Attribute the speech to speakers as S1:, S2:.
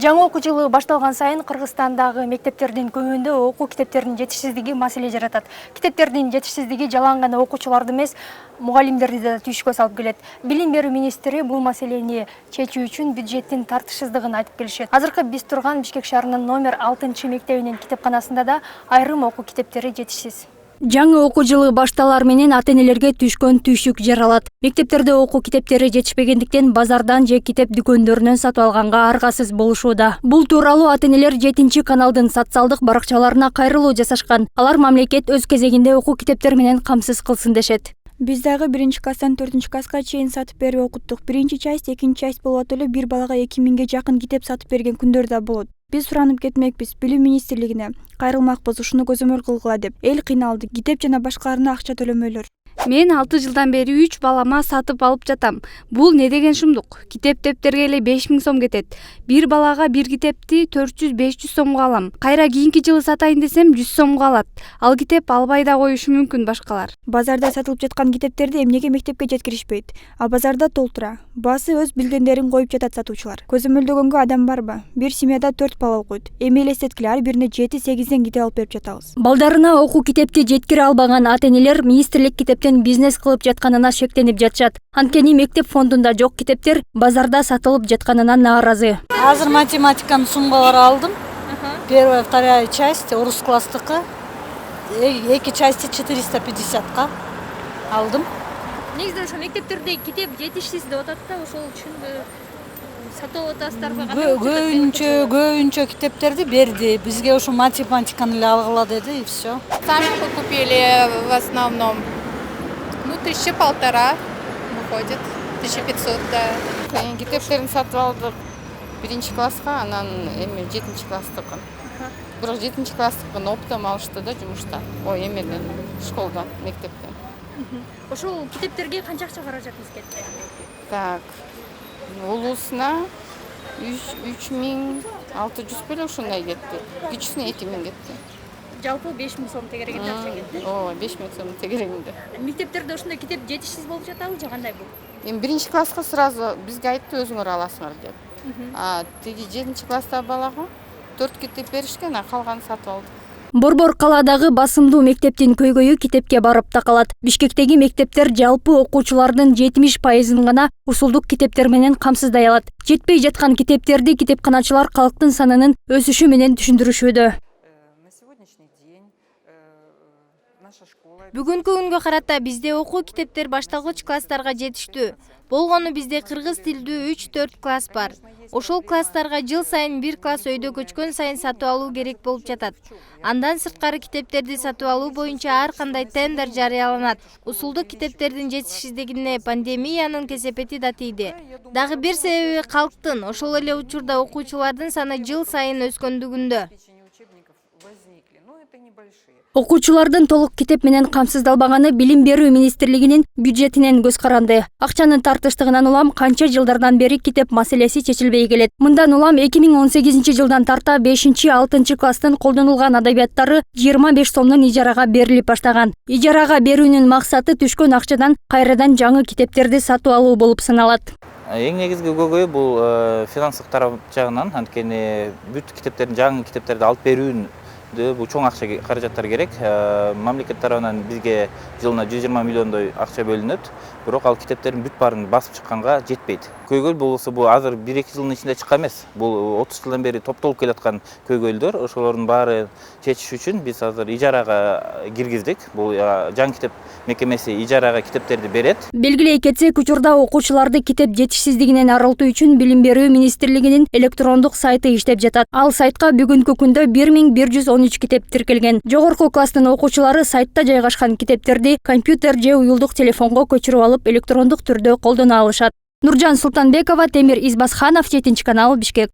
S1: Жаңы окуу жылы башталган сайын Кыргызстандагы мектептердин көбүндө окуу китептеринин жетишсиздиги маселе жаратат. Китептердин жетишсиздиги жалаң гана окуучуларды эмес, мугалимдерди да түйшүккө салып келет. Билим берүү министри бул маселени чечүү үчүн бюджеттин тартышсыздыгын айтып келишет. Азыркы биз турган Бишкек шаарынын номер 6 мектебинин китепканасында да айрым окуу китептери жетишсиз. Жаңы окуу жылы башталар менен ата-энелерге түшкөн түйшүк жаралат. Мектептерде окуу китептери жетишпегендиктен базардан же китеп дүкөндөрүнөн сатып алганга аргасыз болушууда. Бул тууралуу ата-энелер 7 каналдын социалдык баракчаларына кайрылуу жасашкан. Алар мамлекет өз кезегинде окуу китептер менен камсыз кылсын дешет.
S2: Биз дагы 1-класстан 4-класска чейин сатып берип окуттук. Биринчи часть, экинчи часть болуп эле бир балага 2000ге жакын китеп сатып берген күндөр да болот. Биз суранып кетмекпиз билим министрлигине, кайрылмакпыз ушуну көзөмөл кылгыла деп. Эл кыйналды, китеп жана башкаларына акча төлөмөйлөр.
S3: Мен 6 жылдан бери 3 балама сатып алып жатам. Бул не деген шумдук? Китептерге эле 5000 сом кетет. Бир балага бир китепти 400-500 сомго алам. Кайра кийинки жылы сатайын десем 100 сомго алат. Ал китеп албай да коюшу мүмкүн башкалар.
S2: Базарда сатылып жаткан китептерди эмнеге мектепке жеткиришпейт? А базарда толтура. Баасы өз билгендерин коюп жатат сатуучулар. Көзөмөлдөгөнгө адам барбы? Бир семьяда 4 бала окуйт. Эми элестеткиле ар бирине 7-8ден китеп алып берип жатабыз.
S1: Балдарына окуу китепти жеткире албаган ата-энелер министрлик китептен бизнес кылып жатканына шектенип жатышат. Анткени мектеп фондунда жок китептер базарда сатылып жатканына нааразы.
S4: Азыр математиканын сумгалары алдым. Первая, вторая часть, орус класстыкы. Эки части 450ка алдым.
S1: Негизи ошо мектептерде китеп жетишсиз деп атат да, ошол үчүн сатып атасыздарбы?
S4: Көбүнчө китептерди берди. Бизге ушу математиканы эле алгыла деди и все.
S5: Сами купили в основном. 1500 выходит, 1500, да. Китептерин сатып алдык 1-класска, анан эми 7-класстыкын. Бирок 7-класстыкын оптом алышты да жумушта. Ой, эмеден, школдан, мектептен.
S1: Ошол китептерге канча акча каражатыңыз кетти?
S5: Так, улуусуна 3600 беле ушундай кетти. Кичүүсүнө 2000 кетти.
S1: Жалпы 5000 сом тегерегинде акча кетти.
S5: Ооба, 5000 сом тегерегинде.
S1: Мектептерде ошондой китеп жетишсиз болуп жатабы же кандай бул?
S5: Эми 1-класска сразу бизге айтты өзүңөр аласыңар деп. А тиги 7-класстагы балага 4 китеп беришкен, а калганын сатып алдык.
S1: Борбор калаадагы басымдуу мектептин көйгөйү китепке барып такалат. Бишкектеги мектептер жалпы окуучулардын 70% гана усулдук китептер менен камсыздай алат. Жетпей жаткан китептерди китепканачылар калктын санынын өсүшү менен түшүндүрүшүүдө.
S3: Бүгүнкү күнгө карата бизде окуу китептер башталгыч класстарга жетиштүү. Болгону бизде кыргыз тилдүү 3-4 класс бар. Ошол класстарга жыл сайын бир класс өйдө көчкөн сайын сатып алуу керек болуп жатат. Андан сырткары китептерди сатып алуу боюнча ар кандай тендер жарыяланат. Усулдук китептердин жетишсиздигине пандемиянын кесепети да тийди. Дагы бир себеби калктын, ошол эле учурда окуучулардын саны жыл сайын өскөндүгүндө.
S1: Окуучулардын толук китеп менен камсыздалбаганы Билим берүү министрлигинин бюджетинен көз каранды. Акчанын тартыштыгынан улам канча жылдардан бери китеп маселеси чечилбей келет. Мындан улам 2018 жылдан тарта 5-6 класстын колдонулган адабияттары 25 сомдон ижарага берилип баштаган. Ижарага берүүнүн максаты түшкөн акчадан кайрадан жаңы китептерди сатып алуу болуп саналат.
S6: Эң негизги көйгөй бул финанстык тарап жагынан, анткени бүт китептердин жаңы китептерди алып берүүнү бул чоң акча каражаттар керек. Мамлекет тарабынан бизге жылына 120 миллиондой акча бөлүнөт. Бирок ал китептердин бүт баарын басып чыкканга жетпейт. Көйгөй болсо бул азыр 1-2 жылдын ичинде чыккан эмес. Бул 30 жылдан бери топтолуп келаткан көйгөйлөр. Ошолордун баары чечиш үчүн биз азыр ижарага киргиздик. Бул жаңы китеп мекемеси ижарага китептерди берет.
S1: Белгилей кетсек, учурда окуучуларды китеп жетишсиздигинен арылтуу үчүн Билим берүү министрлигинин электрондук сайты иштеп жатат. Ал сайтка бүгүнкү күндө 1113 китеп тиркелген. Жогорку класстын окуучулары сайтта жайгашкан китептерди компьютер же уюлдук телефонго көчүрүп алып электрондук түрдө колдоно алышат. Нуржан Султанбекова, Темир Избасханов, 7 канал, Бишкек.